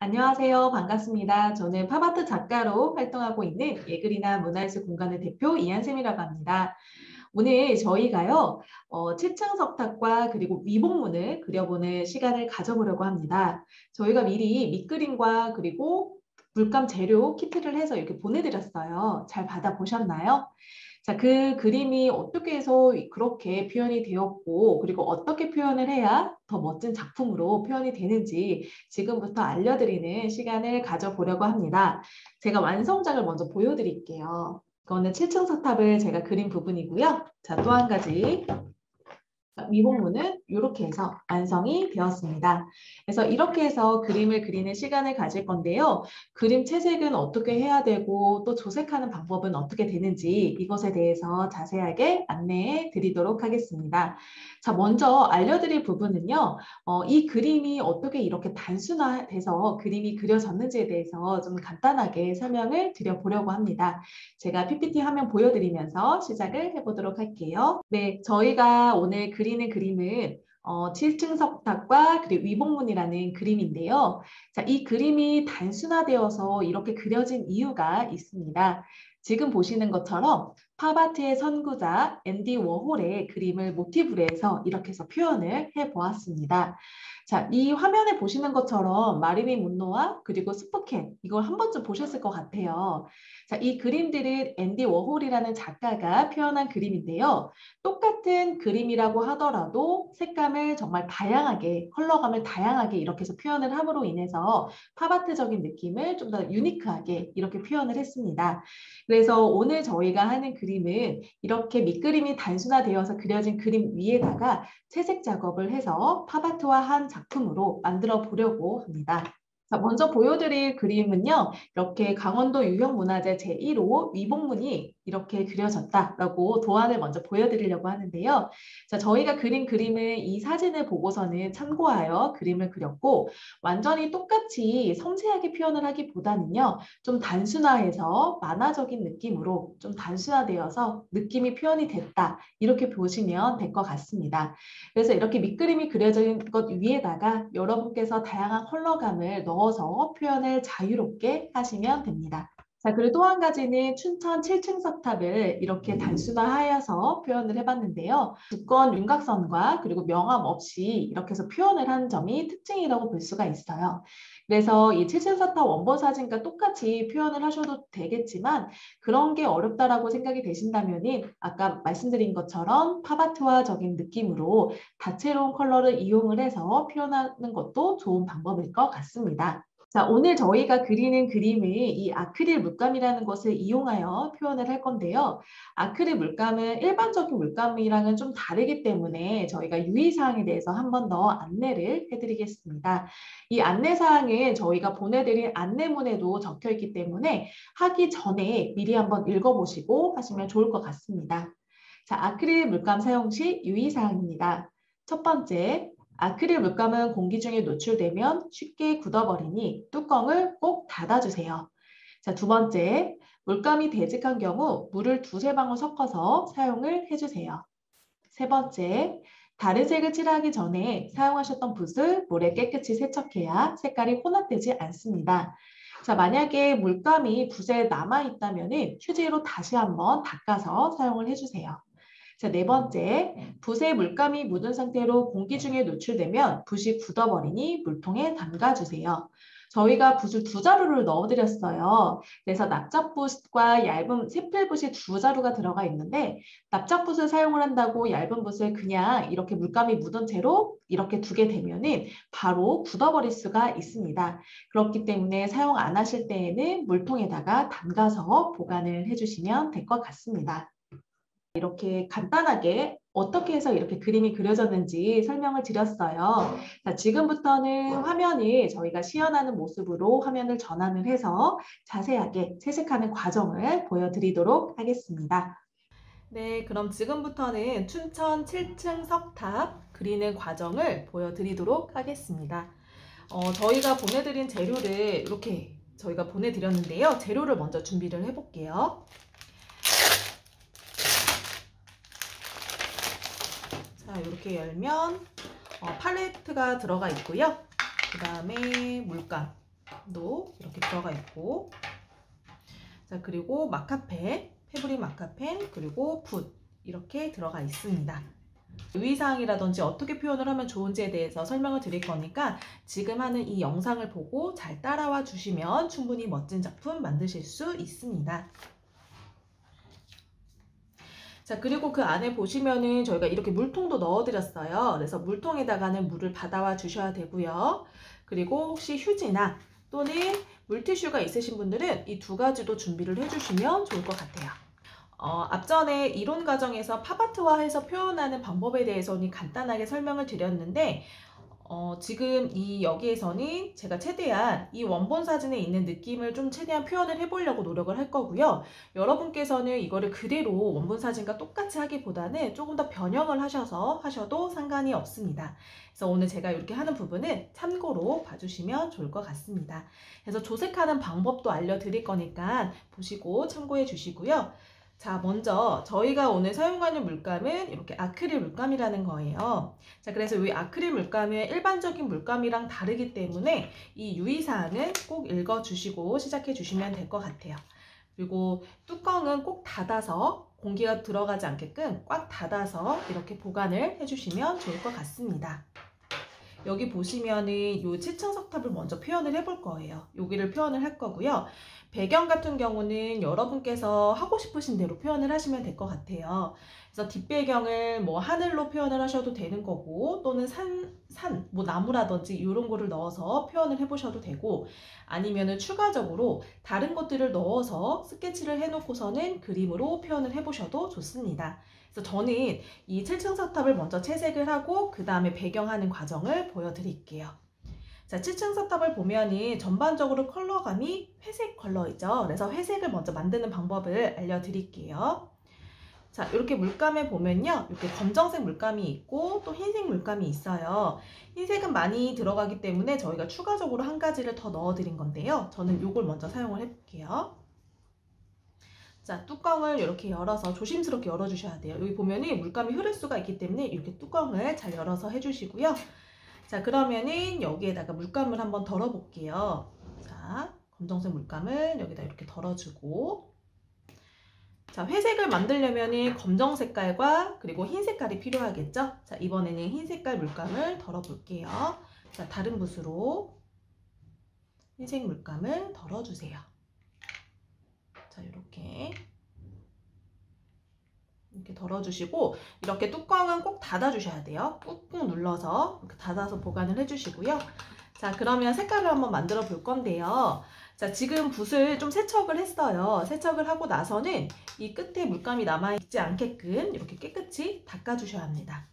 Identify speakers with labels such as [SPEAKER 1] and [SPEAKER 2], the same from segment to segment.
[SPEAKER 1] 안녕하세요. 반갑습니다. 저는 팝아트 작가로 활동하고 있는 예글이나 문화예술 공간의 대표 이한샘이라고 합니다. 오늘 저희가요, 7층 석탑과 그리고 위복문을 그려보는 시간을 가져보려고 합니다. 저희가 미리 밑그림과 그리고 물감 재료 키트를 해서 이렇게 보내드렸어요. 잘 받아보셨나요? 자, 그 그림이 어떻게 해서 그렇게 표현이 되었고, 그리고 어떻게 표현을 해야 더 멋진 작품으로 표현이 되는지 지금부터 알려드리는 시간을 가져보려고 합니다. 제가 완성작을 먼저 보여드릴게요. 이거는 7층 석탑을 제가 그린 부분이고요. 자, 또 한 가지. 위복문은 이렇게 해서 완성이 되었습니다. 그래서 이렇게 해서 그림을 그리는 시간을 가질 건데요. 그림 채색은 어떻게 해야 되고 또 조색하는 방법은 어떻게 되는지 이것에 대해서 자세하게 안내해 드리도록 하겠습니다. 자, 먼저 알려드릴 부분은요. 이 그림이 어떻게 이렇게 단순화돼서 그림이 그려졌는지에 대해서 좀 간단하게 설명을 드려보려고 합니다. 제가 PPT 화면 보여드리면서 시작을 해보도록 할게요. 네, 저희가 오늘 그리는 그림은 7층 석탑과 그리고 위복문이라는 그림인데요. 자, 이 그림이 단순화되어서 이렇게 그려진 이유가 있습니다. 지금 보시는 것처럼 팝아트의 선구자 앤디 워홀의 그림을 모티브로 해서 이렇게 해서 표현을 해보았습니다. 자, 이 화면에 보시는 것처럼 마릴린 문로와 그리고 스포캔 이걸 한 번쯤 보셨을 것 같아요. 자, 이 그림들은 앤디 워홀이라는 작가가 표현한 그림인데요. 똑같은 그림이라고 하더라도 색감을 정말 다양하게, 컬러감을 다양하게 이렇게 해서 표현을 함으로 인해서 팝아트적인 느낌을 좀 더 유니크하게 이렇게 표현을 했습니다. 그래서 오늘 저희가 하는 그림은 이렇게 밑그림이 단순화되어서 그려진 그림 위에다가 채색 작업을 해서 팝아트와 한 작품으로 만들어 보려고 합니다. 자, 먼저 보여드릴 그림은요. 이렇게 강원도 유형문화재 제1호 위복문이 이렇게 그려졌다라고 도안을 먼저 보여드리려고 하는데요. 자, 저희가 그린 그림은 이 사진을 보고서는 참고하여 그림을 그렸고 완전히 똑같이 섬세하게 표현을 하기보다는요. 좀 단순화해서 만화적인 느낌으로 좀 단순화되어서 느낌이 표현이 됐다. 이렇게 보시면 될 것 같습니다. 그래서 이렇게 밑그림이 그려진 것 위에다가 여러분께서 다양한 컬러감을 넣어서 표현을 자유롭게 하시면 됩니다. 자, 그리고 또 한 가지는 춘천 7층 석탑을 이렇게 단순화하여서 표현을 해봤는데요. 두꺼운 윤곽선과 그리고 명암 없이 이렇게 해서 표현을 한 점이 특징이라고 볼 수가 있어요. 그래서 이 7층 석탑 원본 사진과 똑같이 표현을 하셔도 되겠지만 그런 게 어렵다라고 생각이 되신다면은 아까 말씀드린 것처럼 팝아트화적인 느낌으로 다채로운 컬러를 이용을 해서 표현하는 것도 좋은 방법일 것 같습니다. 자, 오늘 저희가 그리는 그림은 이 아크릴 물감이라는 것을 이용하여 표현을 할 건데요. 아크릴 물감은 일반적인 물감이랑은 좀 다르기 때문에 저희가 유의사항에 대해서 한 번 더 안내를 해드리겠습니다. 이 안내사항은 저희가 보내드린 안내문에도 적혀 있기 때문에 하기 전에 미리 한번 읽어보시고 하시면 좋을 것 같습니다. 자, 아크릴 물감 사용 시 유의사항입니다. 첫 번째, 아크릴 물감은 공기 중에 노출되면 쉽게 굳어버리니 뚜껑을 꼭 닫아주세요. 자, 두 번째, 물감이 되직한 경우 물을 두세 방울 섞어서 사용을 해주세요. 세 번째, 다른 색을 칠하기 전에 사용하셨던 붓을 물에 깨끗이 세척해야 색깔이 혼합되지 않습니다. 자, 만약에 물감이 붓에 남아있다면 휴지로 다시 한번 닦아서 사용을 해주세요. 자, 네 번째, 붓에 물감이 묻은 상태로 공기 중에 노출되면 붓이 굳어버리니 물통에 담가주세요. 저희가 붓을 두 자루를 넣어드렸어요. 그래서 납작붓과 얇은 세필붓이 두 자루가 들어가 있는데 납작붓을 사용을 한다고 얇은 붓을 그냥 이렇게 물감이 묻은 채로 이렇게 두게 되면은 바로 굳어버릴 수가 있습니다. 그렇기 때문에 사용 안 하실 때에는 물통에다가 담가서 보관을 해주시면 될 것 같습니다. 이렇게 간단하게 어떻게 해서 이렇게 그림이 그려졌는지 설명을 드렸어요. 자, 지금부터는 화면을 저희가 시연하는 모습으로 화면을 전환을 해서 자세하게 채색하는 과정을 보여드리도록 하겠습니다. 네, 그럼 지금부터는 춘천 7층 석탑 그리는 과정을 보여드리도록 하겠습니다. 저희가 보내드린 재료를 이렇게 저희가 보내드렸는데요. 재료를 먼저 준비를 해볼게요. 자, 이렇게 열면 팔레트가 들어가 있고요. 그 다음에 물감, 도 이렇게 들어가 있고, 자, 그리고 마카펜, 패브릭 마카펜, 그리고 붓 이렇게 들어가 있습니다. 유의사항이라든지 어떻게 표현을 하면 좋은지에 대해서 설명을 드릴 거니까 지금 하는 이 영상을 보고 잘 따라와 주시면 충분히 멋진 작품 만드실 수 있습니다. 자, 그리고 그 안에 보시면은 저희가 이렇게 물통도 넣어드렸어요. 그래서 물통에다가는 물을 받아와 주셔야 되고요. 그리고 혹시 휴지나 또는 물티슈가 있으신 분들은 이 두 가지도 준비를 해주시면 좋을 것 같아요. 앞전에 이론 과정에서 팝아트화해서 표현하는 방법에 대해서는 간단하게 설명을 드렸는데 지금 여기에서는 제가 최대한 이 원본 사진에 있는 느낌을 좀 최대한 표현을 해보려고 노력을 할 거고요. 여러분께서는 이거를 그대로 원본 사진과 똑같이 하기보다는 조금 더 변형을 하셔도 상관이 없습니다. 그래서 오늘 제가 이렇게 하는 부분은 참고로 봐주시면 좋을 것 같습니다. 그래서 조색하는 방법도 알려드릴 거니까 보시고 참고해 주시고요. 자, 먼저 저희가 오늘 사용하는 물감은 이렇게 아크릴 물감이라는 거예요. 자, 그래서 이 아크릴 물감은 일반적인 물감이랑 다르기 때문에 이 유의사항은 꼭 읽어주시고 시작해 주시면 될 것 같아요. 그리고 뚜껑은 꼭 닫아서 공기가 들어가지 않게끔 꽉 닫아서 이렇게 보관을 해주시면 좋을 것 같습니다. 여기 보시면은 이 칠층석탑을 먼저 표현을 해볼 거예요. 여기를 표현을 할 거고요. 배경 같은 경우는 여러분께서 하고 싶으신 대로 표현을 하시면 될 것 같아요. 그래서 뒷배경을 뭐 하늘로 표현을 하셔도 되는 거고, 또는 뭐 나무라든지 이런 거를 넣어서 표현을 해보셔도 되고, 아니면은 추가적으로 다른 것들을 넣어서 스케치를 해놓고서는 그림으로 표현을 해보셔도 좋습니다. 그래서 저는 이 7층 석탑을 먼저 채색을 하고 그 다음에 배경하는 과정을 보여드릴게요. 자, 7층 석탑을 보면은 전반적으로 컬러감이 회색 컬러이죠. 그래서 회색을 먼저 만드는 방법을 알려드릴게요. 자, 이렇게 물감에 보면요, 이렇게 검정색 물감이 있고 또 흰색 물감이 있어요. 흰색은 많이 들어가기 때문에 저희가 추가적으로 한 가지를 더 넣어드린 건데요. 저는 이걸 먼저 사용을 해볼게요. 자, 뚜껑을 이렇게 열어서 조심스럽게 열어주셔야 돼요. 여기 보면은 물감이 흐를 수가 있기 때문에 이렇게 뚜껑을 잘 열어서 해주시고요. 자, 그러면은 여기에다가 물감을 한번 덜어볼게요. 자, 검정색 물감을 여기다 이렇게 덜어주고, 자, 회색을 만들려면은 검정 색깔과 그리고 흰 색깔이 필요하겠죠? 자, 이번에는 흰 색깔 물감을 덜어볼게요. 자, 다른 붓으로 흰색 물감을 덜어주세요. 자, 이렇게 덜어주시고, 이렇게 뚜껑은 꼭 닫아주셔야 돼요. 꾹꾹 눌러서 이렇게 닫아서 보관을 해주시고요. 자, 그러면 색깔을 한번 만들어 볼 건데요. 자, 지금 붓을 좀 세척을 했어요. 세척을 하고 나서는 이 끝에 물감이 남아있지 않게끔 이렇게 깨끗이 닦아주셔야 합니다.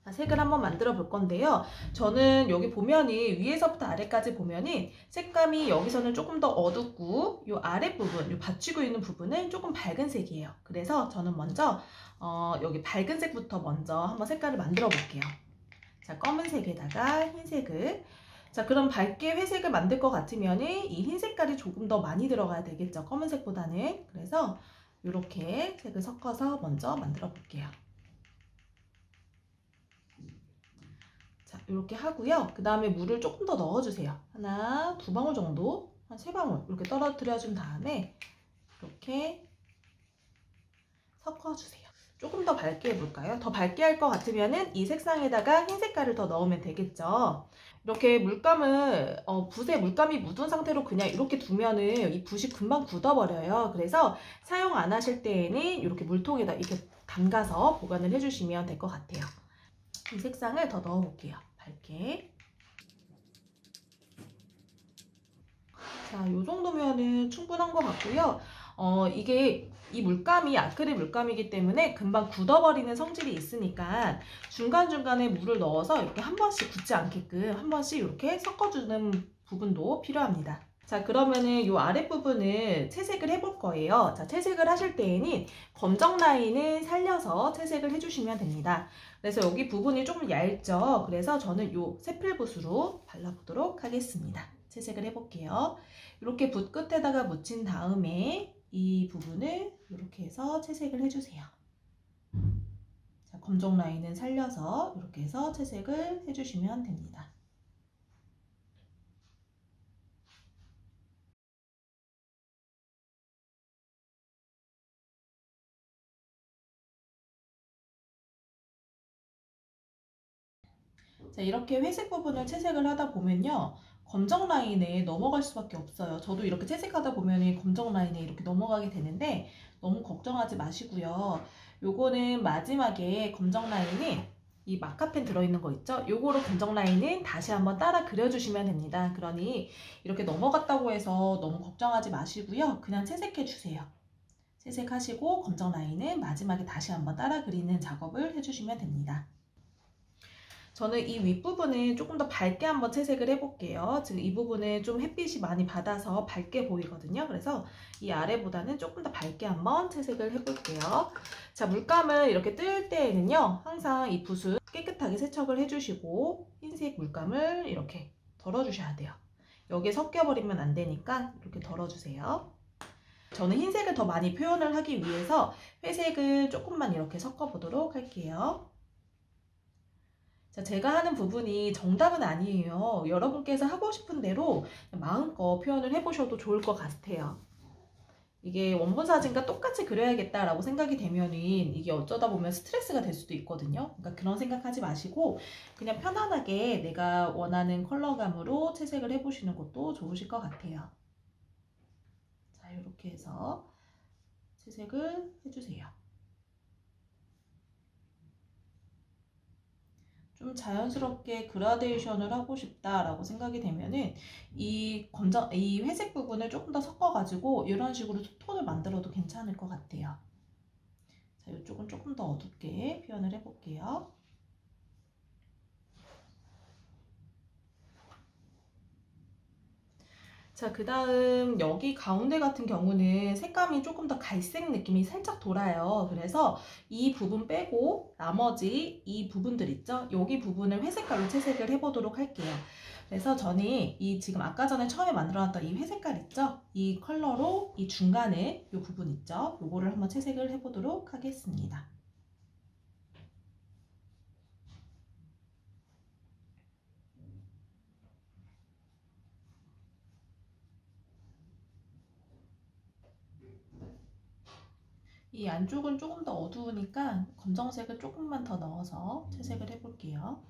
[SPEAKER 1] 자, 색을 한번 만들어 볼 건데요. 저는 여기 보면은 위에서부터 아래까지 보면은 색감이 여기서는 조금 더 어둡고 이 아랫부분, 이 받치고 있는 부분은 조금 밝은 색이에요. 그래서 저는 먼저 여기 밝은 색부터 먼저 한번 색깔을 만들어 볼게요. 자, 검은색에다가 흰색을, 자, 그럼 밝게 회색을 만들 것 같으면은 이 흰 색깔이 조금 더 많이 들어가야 되겠죠, 검은색보다는. 그래서 이렇게 색을 섞어서 먼저 만들어 볼게요. 자, 이렇게 하고요. 그 다음에 물을 조금 더 넣어주세요. 하나, 두 방울 정도, 한 세 방울 이렇게 떨어뜨려 준 다음에 이렇게 섞어주세요. 조금 더 밝게 해볼까요? 더 밝게 할 것 같으면은 이 색상에다가 흰 색깔을 더 넣으면 되겠죠. 이렇게 물감을 붓에 물감이 묻은 상태로 그냥 이렇게 두면은 이 붓이 금방 굳어버려요. 그래서 사용 안 하실 때에는 이렇게 물통에다 이렇게 담가서 보관을 해주시면 될 것 같아요. 이 색상을 더 넣어볼게요. 밝게. 자, 이 정도면은 충분한 것 같고요. 이게 이 물감이 아크릴 물감이기 때문에 금방 굳어버리는 성질이 있으니까 중간중간에 물을 넣어서 이렇게 한 번씩 굳지 않게끔 한 번씩 이렇게 섞어주는 부분도 필요합니다. 자, 그러면은 이 아랫부분을 채색을 해볼 거예요. 자, 채색을 하실 때에는 검정 라인을 살려서 채색을 해주시면 됩니다. 그래서 여기 부분이 조금 얇죠? 그래서 저는 이 세필붓으로 발라보도록 하겠습니다. 채색을 해볼게요. 이렇게 붓 끝에다가 묻힌 다음에 이 부분을 이렇게 해서 채색을 해주세요. 자, 검정 라인은 살려서 이렇게 해서 채색을 해주시면 됩니다. 자, 이렇게 회색 부분을 채색을 하다 보면요. 검정 라인에 넘어갈 수밖에 없어요. 저도 이렇게 채색하다 보면 검정 라인에 이렇게 넘어가게 되는데 너무 걱정하지 마시고요. 요거는 마지막에 검정 라인에 이 마카펜 들어있는 거 있죠? 요거로 검정 라인은 다시 한번 따라 그려주시면 됩니다. 그러니 이렇게 넘어갔다고 해서 너무 걱정하지 마시고요. 그냥 채색해 주세요. 채색하시고 검정 라인은 마지막에 다시 한번 따라 그리는 작업을 해주시면 됩니다. 저는 이 윗부분은 조금 더 밝게 한번 채색을 해볼게요. 지금 이 부분은 좀 햇빛이 많이 받아서 밝게 보이거든요. 그래서 이 아래보다는 조금 더 밝게 한번 채색을 해볼게요. 자, 물감을 이렇게 뜰 때에는요. 항상 이 붓을 깨끗하게 세척을 해주시고 흰색 물감을 이렇게 덜어주셔야 돼요. 여기에 섞여버리면 안 되니까 이렇게 덜어주세요. 저는 흰색을 더 많이 표현을 하기 위해서 회색을 조금만 이렇게 섞어보도록 할게요. 자, 제가 하는 부분이 정답은 아니에요. 여러분께서 하고 싶은 대로 마음껏 표현을 해보셔도 좋을 것 같아요. 이게 원본 사진과 똑같이 그려야겠다라고 생각이 되면은 이게 어쩌다 보면 스트레스가 될 수도 있거든요. 그러니까 그런 생각하지 마시고 그냥 편안하게 내가 원하는 컬러감으로 채색을 해보시는 것도 좋으실 것 같아요. 자, 이렇게 해서 채색을 해주세요. 좀 자연스럽게 그라데이션을 하고 싶다라고 생각이 되면은 이 회색 부분을 조금 더 섞어가지고 이런 식으로 톤을 만들어도 괜찮을 것 같아요. 자, 이쪽은 조금 더 어둡게 표현을 해볼게요. 자, 그 다음 여기 가운데 같은 경우는 색감이 조금 더 갈색 느낌이 살짝 돌아요. 그래서 이 부분 빼고 나머지 이 부분들 있죠? 여기 부분을 회색깔로 채색을 해보도록 할게요. 그래서 저는 이 지금 아까 전에 처음에 만들어놨던 이 회색깔 있죠? 이 컬러로 이 중간에 이 부분 있죠? 요거를 한번 채색을 해보도록 하겠습니다. 이 안쪽은 조금 더 어두우니까 검정색을 조금만 더 넣어서 채색을 해볼게요.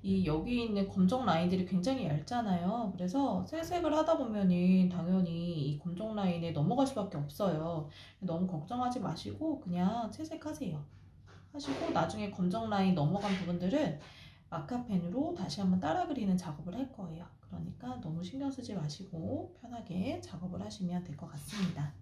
[SPEAKER 1] 이 여기 있는 검정 라인들이 굉장히 얇잖아요. 그래서 채색을 하다 보면은 당연히 이 검정 라인에 넘어갈 수밖에 없어요. 너무 걱정하지 마시고 그냥 채색하세요. 하시고 나중에 검정 라인 넘어간 부분들은 마카펜으로 다시 한번 따라 그리는 작업을 할 거예요. 그러니까 너무 신경 쓰지 마시고 편하게 작업을 하시면 될 것 같습니다.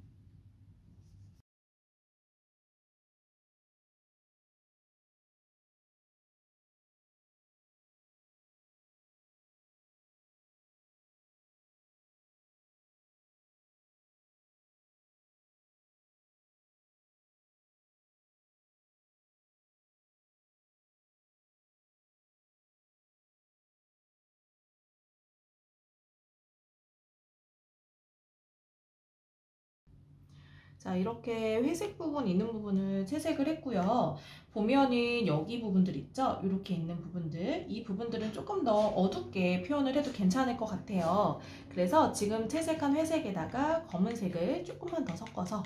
[SPEAKER 1] 자, 이렇게 회색 부분 있는 부분을 채색을 했고요. 보면은 여기 부분들 있죠? 이렇게 있는 부분들. 이 부분들은 조금 더 어둡게 표현을 해도 괜찮을 것 같아요. 그래서 지금 채색한 회색에다가 검은색을 조금만 더 섞어서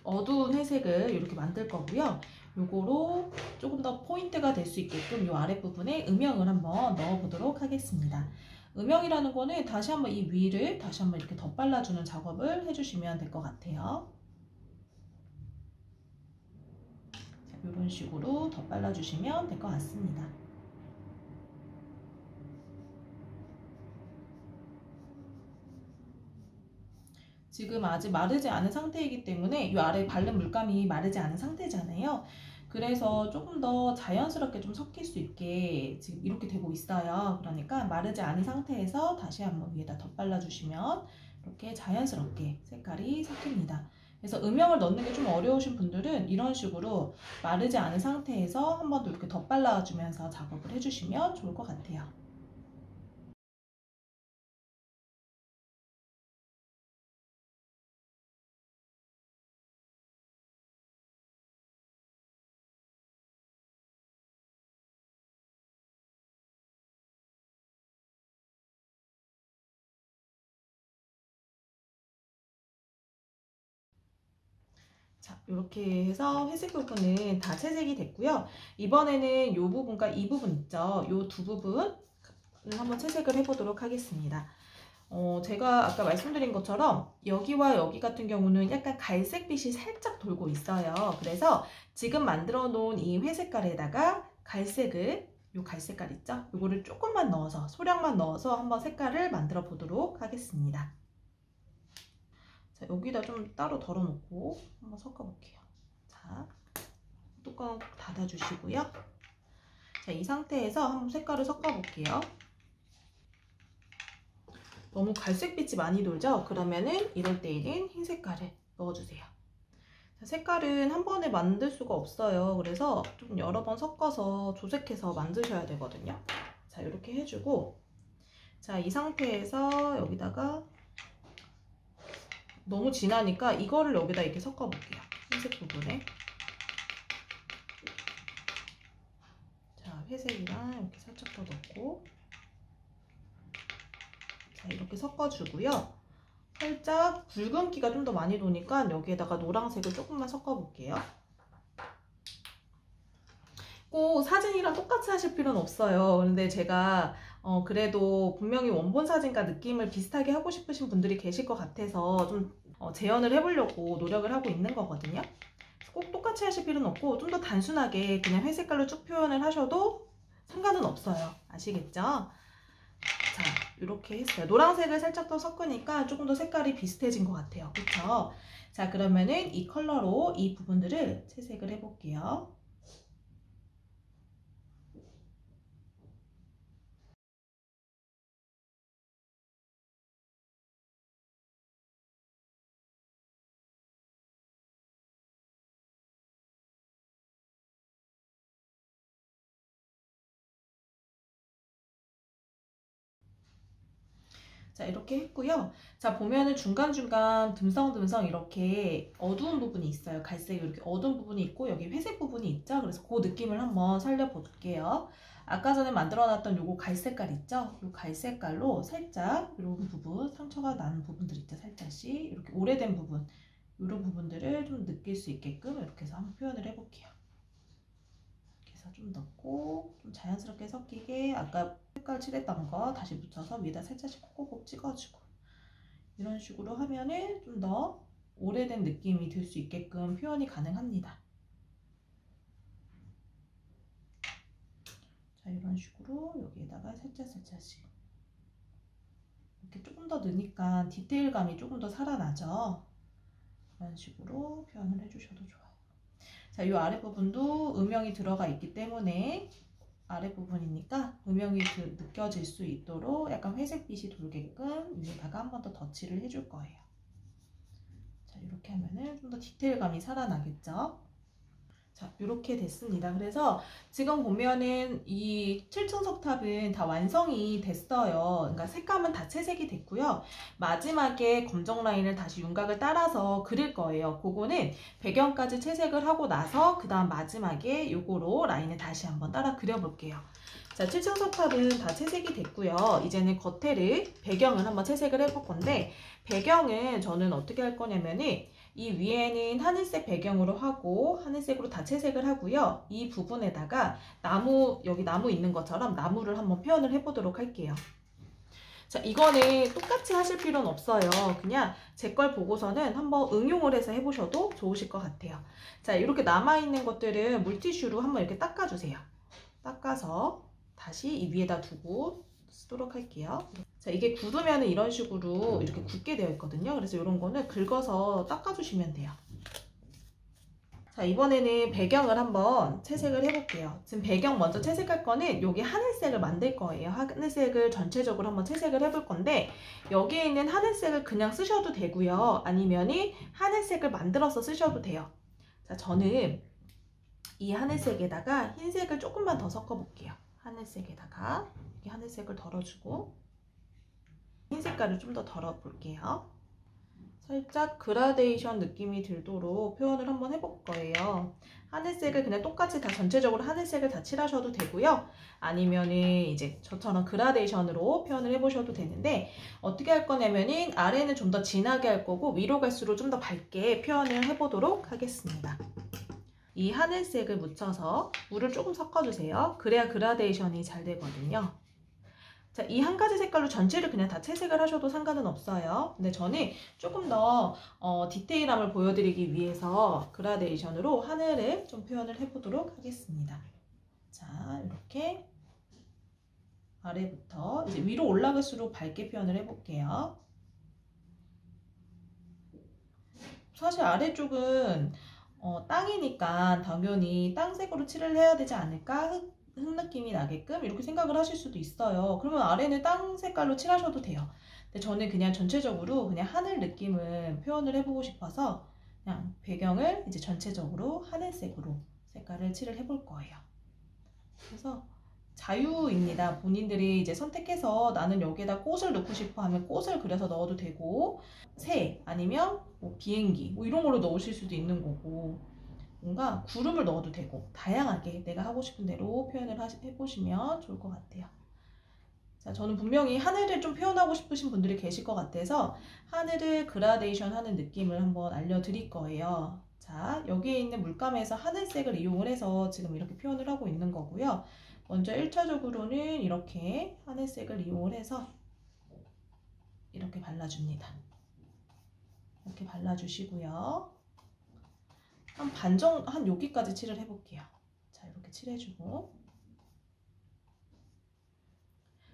[SPEAKER 1] 어두운 회색을 이렇게 만들 거고요. 요거로 조금 더 포인트가 될 수 있게끔 요 아랫부분에 음영을 한번 넣어 보도록 하겠습니다. 음영이라는 거는 다시 한번 이 위를 다시 한번 이렇게 덧발라주는 작업을 해주시면 될 것 같아요. 이런 식으로 덧발라주시면 될 것 같습니다. 지금 아직 마르지 않은 상태이기 때문에 이 아래 바른 물감이 마르지 않은 상태잖아요. 그래서 조금 더 자연스럽게 좀 섞일 수 있게 지금 이렇게 되고 있어요. 그러니까 마르지 않은 상태에서 다시 한번 위에다 덧발라 주시면 이렇게 자연스럽게 색깔이 섞입니다. 그래서 음영을 넣는 게 좀 어려우신 분들은 이런 식으로 마르지 않은 상태에서 한 번 더 이렇게 덧발라 주면서 작업을 해주시면 좋을 것 같아요. 자, 이렇게 해서 회색 부분은 다 채색이 됐고요. 이번에는 이 부분과 이 부분 있죠. 이 두 부분을 한번 채색을 해보도록 하겠습니다. 제가 아까 말씀드린 것처럼 여기와 여기 같은 경우는 약간 갈색빛이 살짝 돌고 있어요. 그래서 지금 만들어 놓은 이 회색깔에다가 갈색을, 요 갈색깔 있죠? 요거를 조금만 넣어서, 소량만 넣어서 한번 색깔을 만들어 보도록 하겠습니다. 자, 여기다 좀 따로 덜어 놓고 한번 섞어 볼게요. 자, 뚜껑 닫아 주시고요. 자, 이 상태에서 한번 색깔을 섞어 볼게요. 너무 갈색빛이 많이 돌죠? 그러면은 이럴 때에는 흰 색깔을 넣어주세요. 자, 색깔은 한 번에 만들 수가 없어요. 그래서 좀 여러 번 섞어서 조색해서 만드셔야 되거든요. 자, 이렇게 해주고, 자, 이 상태에서 여기다가 너무 진하니까 이거를 여기다 이렇게 섞어 볼게요. 흰색 부분에. 자, 회색이랑 이렇게 살짝 더 넣고, 자, 이렇게 섞어주고요. 살짝 붉은기가 좀 더 많이 도니까 여기에다가 노란색을 조금만 섞어 볼게요. 꼭 사진이랑 똑같이 하실 필요는 없어요. 근데 제가 그래도 분명히 원본 사진과 느낌을 비슷하게 하고 싶으신 분들이 계실 것 같아서 좀 재현을 해보려고 노력을 하고 있는 거거든요. 꼭 똑같이 하실 필요는 없고 좀 더 단순하게 그냥 회색깔로 쭉 표현을 하셔도 상관은 없어요. 아시겠죠? 자, 이렇게 했어요. 노란색을 살짝 더 섞으니까 조금 더 색깔이 비슷해진 것 같아요. 그쵸? 자, 그러면은 이 컬러로 이 부분들을 채색을 해볼게요. 자, 이렇게 했고요. 자, 보면은 중간중간 듬성듬성 이렇게 어두운 부분이 있어요. 갈색 이렇게 어두운 부분이 있고 여기 회색 부분이 있죠. 그래서 그 느낌을 한번 살려볼게요. 아까 전에 만들어놨던 요거 갈색깔 있죠? 요 갈색깔로 살짝 이런 부분, 상처가 난 부분들 있죠. 살짝씩 이렇게 오래된 부분, 이런 부분들을 좀 느낄 수 있게끔 이렇게 해서 한번 표현을 해볼게요. 좀 넣고 좀 자연스럽게 섞이게 아까 색깔 칠했던 거 다시 묻혀서 위에다 살짝씩 콕콕콕 찍어주고 이런 식으로 하면은 좀 더 오래된 느낌이 들 수 있게끔 표현이 가능합니다. 자, 이런 식으로 여기에다가 살짝씩 이렇게 조금 더 넣으니까 디테일감이 조금 더 살아나죠. 이런 식으로 표현을 해주셔도 좋아요. 자, 이 아랫부분도 음영이 들어가 있기 때문에 아랫부분이니까 음영이 느껴질 수 있도록 약간 회색빛이 돌게끔 위에다가 한 번 더 덧칠을 해줄 거예요. 자, 이렇게 하면은 좀 더 디테일감이 살아나겠죠? 자, 이렇게 됐습니다. 그래서 지금 보면은 이 7층 석탑은 다 완성이 됐어요. 그러니까 색감은 다 채색이 됐고요. 마지막에 검정 라인을 다시 윤곽을 따라서 그릴 거예요. 그거는 배경까지 채색을 하고 나서 그 다음 마지막에 요거로 라인을 다시 한번 따라 그려볼게요. 자, 7층 석탑은 다 채색이 됐고요. 이제는 겉에를 배경을 한번 채색을 해볼 건데 배경은 저는 어떻게 할 거냐면은 이 위에는 하늘색 배경으로 하고 하늘색으로 다 채색을 하고요. 이 부분에다가 나무, 여기 나무 있는 것처럼 나무를 한번 표현을 해보도록 할게요. 자, 이거는 똑같이 하실 필요는 없어요. 그냥 제 걸 보고서는 한번 응용을 해서 해보셔도 좋으실 것 같아요. 자, 이렇게 남아있는 것들은 물티슈로 한번 이렇게 닦아주세요. 닦아서 다시 이 위에다 두고 쓰도록 할게요. 자, 이게 굳으면 이런 식으로 이렇게 굳게 되어 있거든요. 그래서 이런 거는 긁어서 닦아주시면 돼요. 자, 이번에는 배경을 한번 채색을 해볼게요. 지금 배경 먼저 채색할 거는 여기 하늘색을 만들 거예요. 하늘색을 전체적으로 한번 채색을 해볼 건데 여기에 있는 하늘색을 그냥 쓰셔도 되고요. 아니면은 하늘색을 만들어서 쓰셔도 돼요. 자, 저는 이 하늘색에다가 흰색을 조금만 더 섞어 볼게요. 하늘색에다가 여기 하늘색을 덜어주고 흰 색깔을 좀 더 덜어 볼게요. 살짝 그라데이션 느낌이 들도록 표현을 한번 해볼 거예요. 하늘색을 그냥 똑같이 다 전체적으로 하늘색을 다 칠하셔도 되고요. 아니면은 이제 저처럼 그라데이션으로 표현을 해보셔도 되는데, 어떻게 할 거냐면은 아래는 좀 더 진하게 할 거고 위로 갈수록 좀 더 밝게 표현을 해보도록 하겠습니다. 이 하늘색을 묻혀서 물을 조금 섞어주세요. 그래야 그라데이션이 잘 되거든요. 자, 이 한 가지 색깔로 전체를 그냥 다 채색을 하셔도 상관은 없어요. 근데 저는 조금 더 디테일함을 보여드리기 위해서 그라데이션으로 하늘을 좀 표현을 해보도록 하겠습니다. 자, 이렇게 아래부터 이제 위로 올라갈수록 밝게 표현을 해볼게요. 사실 아래쪽은 땅이니까 당연히 땅색으로 칠을 해야 되지 않을까? 흙 느낌이 나게끔 이렇게 생각을 하실 수도 있어요. 그러면 아래는 땅 색깔로 칠하셔도 돼요. 근데 저는 그냥 전체적으로 그냥 하늘 느낌을 표현을 해보고 싶어서 그냥 배경을 이제 전체적으로 하늘색으로 색깔을 칠을 해볼 거예요. 그래서 자유입니다. 본인들이 이제 선택해서 나는 여기에다 꽃을 넣고 싶어 하면 꽃을 그려서 넣어도 되고, 새 아니면 뭐 비행기 뭐 이런 걸로 넣으실 수도 있는 거고, 뭔가 구름을 넣어도 되고, 다양하게 내가 하고 싶은 대로 표현을 해보시면 좋을 것 같아요. 자, 저는 분명히 하늘을 좀 표현하고 싶으신 분들이 계실 것 같아서 하늘을 그라데이션 하는 느낌을 한번 알려드릴 거예요. 자, 여기에 있는 물감에서 하늘색을 이용을 해서 지금 이렇게 표현을 하고 있는 거고요. 먼저 1차적으로는 이렇게 하늘색을 이용을 해서 이렇게 발라줍니다. 이렇게 발라주시고요. 한 여기까지 칠을 해볼게요. 자, 이렇게 칠해주고.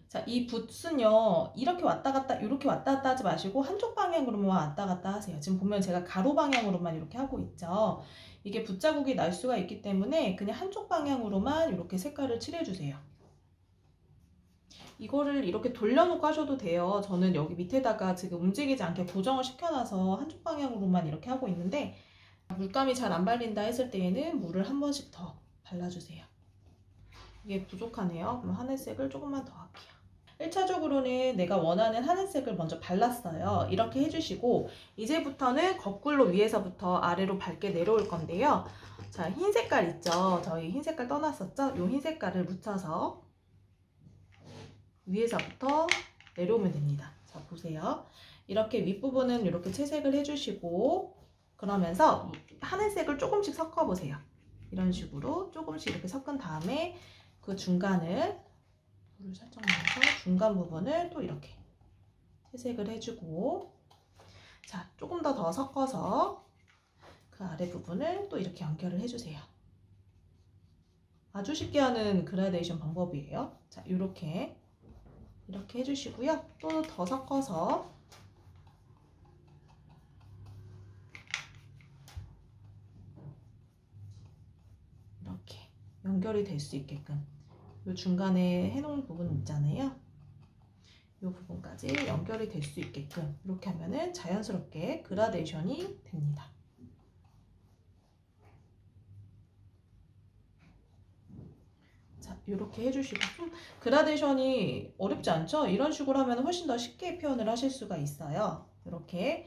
[SPEAKER 1] 자, 이 붓은요, 이렇게 왔다 갔다, 이렇게 왔다 갔다 하지 마시고 한쪽 방향으로만 왔다 갔다 하세요. 지금 보면 제가 가로 방향으로만 이렇게 하고 있죠. 이게 붓자국이 날 수가 있기 때문에 그냥 한쪽 방향으로만 이렇게 색깔을 칠해주세요. 이거를 이렇게 돌려놓고 하셔도 돼요. 저는 여기 밑에다가 지금 움직이지 않게 고정을 시켜놔서 한쪽 방향으로만 이렇게 하고 있는데, 물감이 잘 안 발린다 했을 때에는 물을 한 번씩 더 발라주세요. 이게 부족하네요. 그럼 하늘색을 조금만 더 할게요. 1차적으로는 내가 원하는 하늘색을 먼저 발랐어요. 이렇게 해주시고 이제부터는 거꾸로 위에서부터 아래로 밝게 내려올 건데요. 자, 흰 색깔 있죠? 저희 흰 색깔 떠났었죠? 이 흰 색깔을 묻혀서 위에서부터 내려오면 됩니다. 자, 보세요. 이렇게 윗부분은 이렇게 채색을 해주시고, 그러면서 하늘색을 조금씩 섞어보세요. 이런 식으로 조금씩 이렇게 섞은 다음에 그 중간을 물을 살짝 넣어서 중간 부분을 또 이렇게 채색을 해주고, 자, 조금 더 섞어서 그 아래 부분을 또 이렇게 연결을 해주세요. 아주 쉽게 하는 그라데이션 방법이에요. 자, 이렇게 해주시고요. 또 더 섞어서 이렇게 연결이 될 수 있게끔 이 중간에 해놓은 부분 있잖아요. 이 부분까지 연결이 될 수 있게끔 이렇게 하면은 자연스럽게 그라데이션이 됩니다. 자, 이렇게 해주시고, 좀 그라데이션이 어렵지 않죠? 이런 식으로 하면 훨씬 더 쉽게 표현을 하실 수가 있어요. 이렇게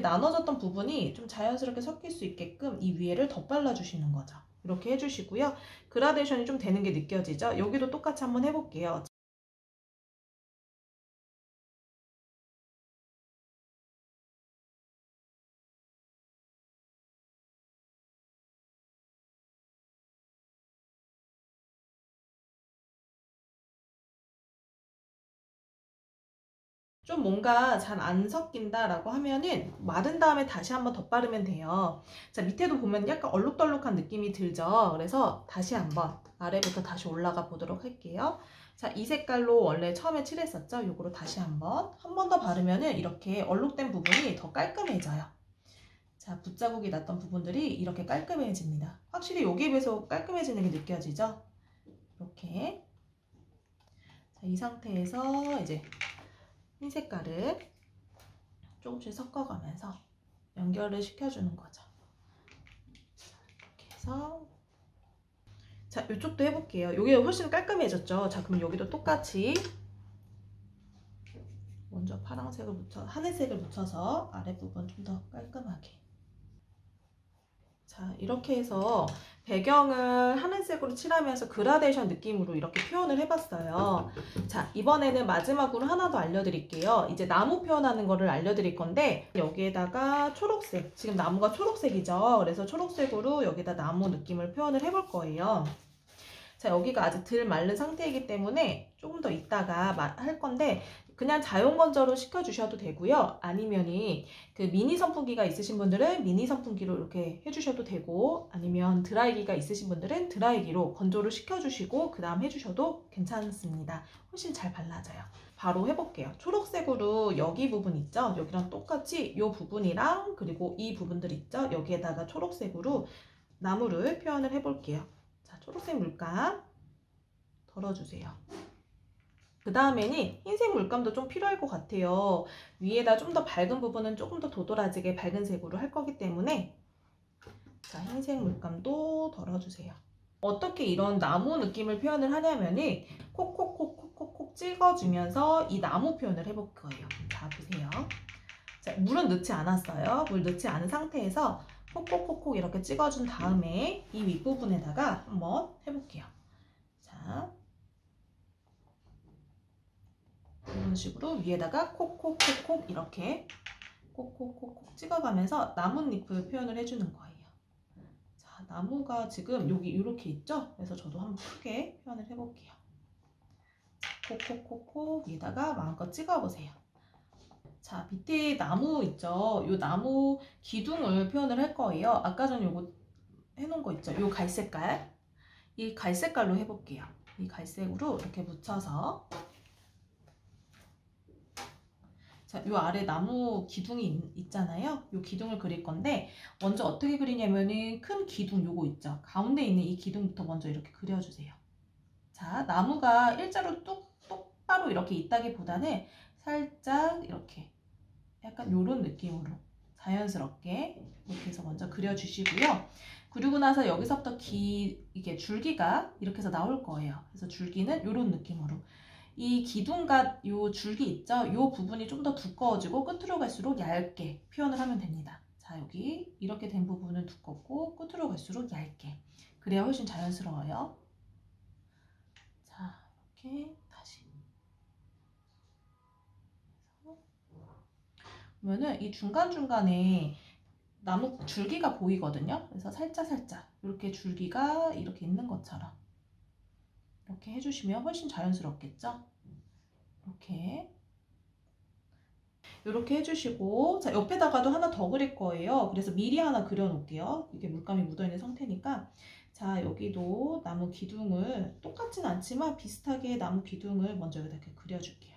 [SPEAKER 1] 나눠졌던 부분이 좀 자연스럽게 섞일 수 있게끔 이 위에를 덧발라 주시는 거죠. 이렇게 해주시고요. 그라데이션이 좀 되는 게 느껴지죠? 여기도 똑같이 한번 해볼게요. 좀 뭔가 잘 안 섞인다 라고 하면은 마른 다음에 다시 한번 덧바르면 돼요. 자, 밑에도 보면 약간 얼룩덜룩한 느낌이 들죠? 그래서 다시 한번 아래부터 다시 올라가 보도록 할게요. 자, 이 색깔로 원래 처음에 칠했었죠? 요거로 다시 한 번 더 바르면은 이렇게 얼룩된 부분이 더 깔끔해져요. 자, 붓자국이 났던 부분들이 이렇게 깔끔해집니다. 확실히 여기에 비해서 깔끔해지는 게 느껴지죠? 이렇게. 자, 이 상태에서 이제 흰 색깔을 조금씩 섞어가면서 연결을 시켜주는 거죠. 이렇게 해서, 자, 이쪽도 해볼게요. 여기가 훨씬 깔끔해졌죠? 자, 그럼 여기도 똑같이 먼저 파란색을 하늘색을 묻혀서 아랫부분 좀 더 깔끔하게. 자, 이렇게 해서 배경을 하늘색으로 칠하면서 그라데이션 느낌으로 이렇게 표현을 해봤어요. 자, 이번에는 마지막으로 하나 더 알려드릴게요. 이제 나무 표현하는 거를 알려드릴 건데, 여기에다가 초록색, 지금 나무가 초록색이죠. 그래서 초록색으로 여기다 나무 느낌을 표현을 해볼 거예요. 자, 여기가 아직 덜 마른 상태이기 때문에 조금 더 있다가 할 건데, 그냥 자연건조로 식혀주셔도 되고요. 아니면은 그 미니 선풍기가 있으신 분들은 미니 선풍기로 이렇게 해주셔도 되고, 아니면 드라이기가 있으신 분들은 드라이기로 건조를 시켜주시고 그 다음 해주셔도 괜찮습니다. 훨씬 잘 발라져요. 바로 해볼게요. 초록색으로 여기 부분 있죠? 여기랑 똑같이 이 부분이랑 그리고 이 부분들 있죠? 여기에다가 초록색으로 나무를 표현을 해볼게요. 자, 초록색 물감 덜어주세요. 그 다음에는 흰색 물감도 좀 필요할 것 같아요. 위에다 좀 더 밝은 부분은 조금 더 도드라지게 밝은 색으로 할 거기 때문에, 자, 흰색 물감도 덜어주세요. 어떻게 이런 나무 느낌을 표현을 하냐면은 콕콕콕콕콕콕 찍어주면서 이 나무 표현을 해볼 거예요. 자, 보세요. 자, 물은 넣지 않았어요. 물 넣지 않은 상태에서 콕콕콕콕 이렇게 찍어준 다음에 이 윗부분에다가 한번 해볼게요. 자, 이런 식으로 위에다가 콕콕콕콕 이렇게 콕콕콕콕 찍어가면서 나뭇잎을 표현을 해주는 거예요. 자, 나무가 지금 여기 이렇게 있죠? 그래서 저도 한번 크게 표현을 해볼게요. 콕콕콕콕 위에다가 마음껏 찍어보세요. 자, 밑에 나무 있죠? 이 나무 기둥을 표현을 할 거예요. 아까 전에 요거 해놓은 거 있죠? 요 갈색깔. 이 갈색깔로 해볼게요. 이 갈색으로 이렇게 묻혀서, 자, 요 아래 나무 기둥이 있잖아요. 요 기둥을 그릴 건데, 먼저 어떻게 그리냐면은 큰 기둥 요거 있죠. 가운데 있는 이 기둥부터 먼저 이렇게 그려주세요. 자, 나무가 일자로 똑바로 이렇게 있다기보다는 살짝 이렇게 약간 요런 느낌으로 자연스럽게 이렇게 해서 먼저 그려주시고요. 그리고 나서 여기서부터 이게 줄기가 이렇게 해서 나올 거예요. 그래서 줄기는 요런 느낌으로. 이 기둥과 요 줄기 있죠? 요 부분이 좀 더 두꺼워지고 끝으로 갈수록 얇게 표현을 하면 됩니다. 자, 여기 이렇게 된 부분은 두껍고 끝으로 갈수록 얇게. 그래야 훨씬 자연스러워요. 자, 이렇게 다시. 그러면은 이 중간중간에 나무 줄기가 보이거든요. 그래서 살짝살짝 이렇게 줄기가 이렇게 있는 것처럼 이렇게 해주시면 훨씬 자연스럽겠죠? 이렇게 해주시고, 자, 옆에다가도 하나 더 그릴 거예요. 그래서 미리 하나 그려놓을게요. 이게 물감이 묻어있는 상태니까. 자, 여기도 나무 기둥을 똑같진 않지만 비슷하게 나무 기둥을 먼저 여기다 이렇게 그려줄게요.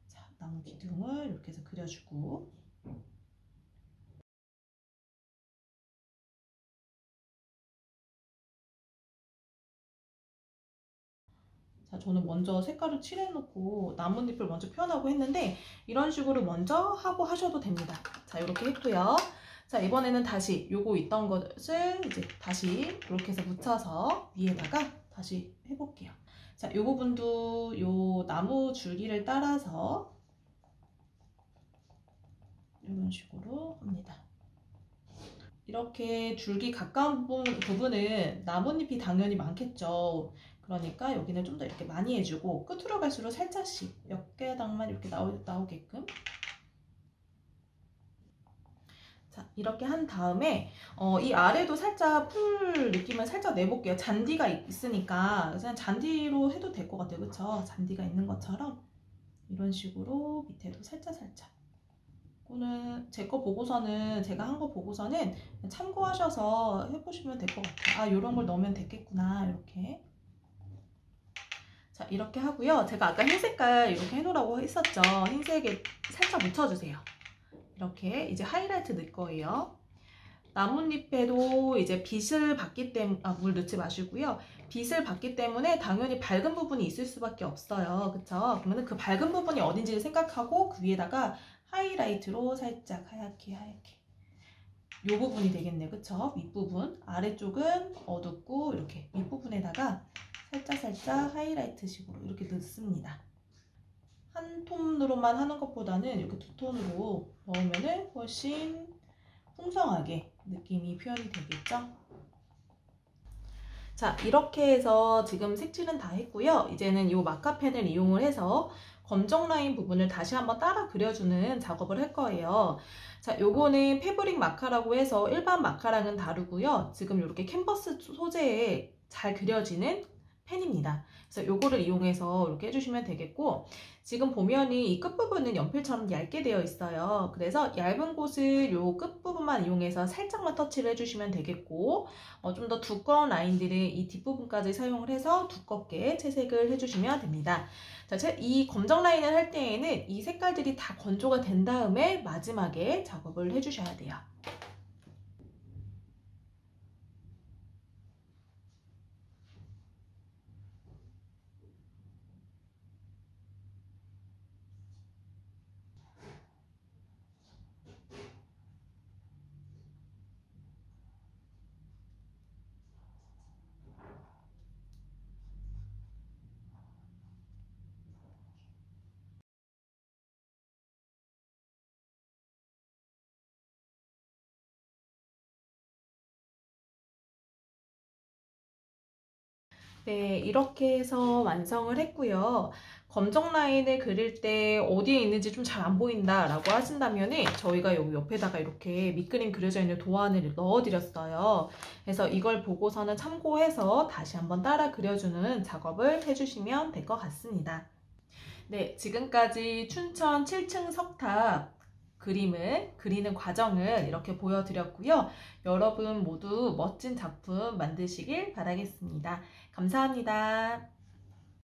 [SPEAKER 1] 자, 나무 기둥을 이렇게 해서 그려주고, 자, 저는 먼저 색깔을 칠해놓고 나뭇잎을 먼저 표현하고 했는데 이런 식으로 먼저 하고 하셔도 됩니다. 자, 이렇게 했고요. 자, 이번에는 다시 요거 있던 것을 이제 다시 이렇게 해서 묻혀서 위에다가 다시 해볼게요. 자, 요 부분도 요 나무 줄기를 따라서 이런 식으로 합니다. 이렇게 줄기 가까운 부분은 나뭇잎이 당연히 많겠죠. 그러니까 여기는 좀 더 이렇게 많이 해주고 끝으로 갈수록 살짝씩 몇 개당만 이렇게 나오게끔. 자, 이렇게 한 다음에 이 아래도 살짝 풀 느낌을 살짝 내볼게요. 잔디가 있으니까 그냥 잔디로 해도 될 것 같아요. 그쵸? 잔디가 있는 것처럼 이런 식으로 밑에도 살짝살짝. 이거는 제 거 보고서는, 제가 한 거 보고서는 참고하셔서 해보시면 될 것 같아요. 아, 이런 걸 넣으면 되겠구나, 이렇게. 자, 이렇게 하고요. 제가 아까 흰 색깔 이렇게 해놓으라고 했었죠. 흰색에 살짝 묻혀주세요. 이렇게 이제 하이라이트 넣을 거예요. 나뭇잎에도 이제 빛을 받기 때문에, 물 넣지 마시고요. 빛을 받기 때문에 당연히 밝은 부분이 있을 수밖에 없어요. 그쵸? 그러면 그 밝은 부분이 어딘지를 생각하고 그 위에다가 하이라이트로 살짝 하얗게 이 부분이 되겠네요. 그쵸? 윗부분, 아래쪽은 어둡고 이렇게 윗부분에다가 살짝살짝 하이라이트 식으로 이렇게 넣습니다. 한 톤으로만 하는 것보다는 이렇게 두 톤으로 넣으면 훨씬 풍성하게 느낌이 표현이 되겠죠? 자, 이렇게 해서 지금 색칠은 다 했고요. 이제는 이 마카펜을 이용을 해서 검정 라인 부분을 다시 한번 따라 그려주는 작업을 할 거예요. 자, 요거는 패브릭 마카라고 해서 일반 마카랑은 다르고요. 지금 이렇게 캔버스 소재에 잘 그려지는 펜입니다. 그래서 요거를 이용해서 이렇게 해주시면 되겠고, 지금 보면은 이 끝부분은 연필처럼 얇게 되어 있어요. 그래서 얇은 곳을 요 끝부분만 이용해서 살짝만 터치를 해주시면 되겠고, 좀 더 두꺼운 라인들은 이 뒷부분까지 사용을 해서 두껍게 채색을 해주시면 됩니다. 자, 이 검정 라인을 할 때에는 이 색깔들이 다 건조가 된 다음에 마지막에 작업을 해주셔야 돼요. 네, 이렇게 해서 완성을 했고요. 검정 라인을 그릴 때 어디에 있는지 좀 잘 안 보인다 라고 하신다면 저희가 여기 옆에다가 이렇게 밑그림 그려져 있는 도안을 넣어드렸어요. 그래서 이걸 보고서는 참고해서 다시 한번 따라 그려주는 작업을 해주시면 될 것 같습니다. 네, 지금까지 춘천 7층 석탑 그림을 그리는 과정을 이렇게 보여드렸고요. 여러분 모두 멋진 작품 만드시길 바라겠습니다. 감사합니다.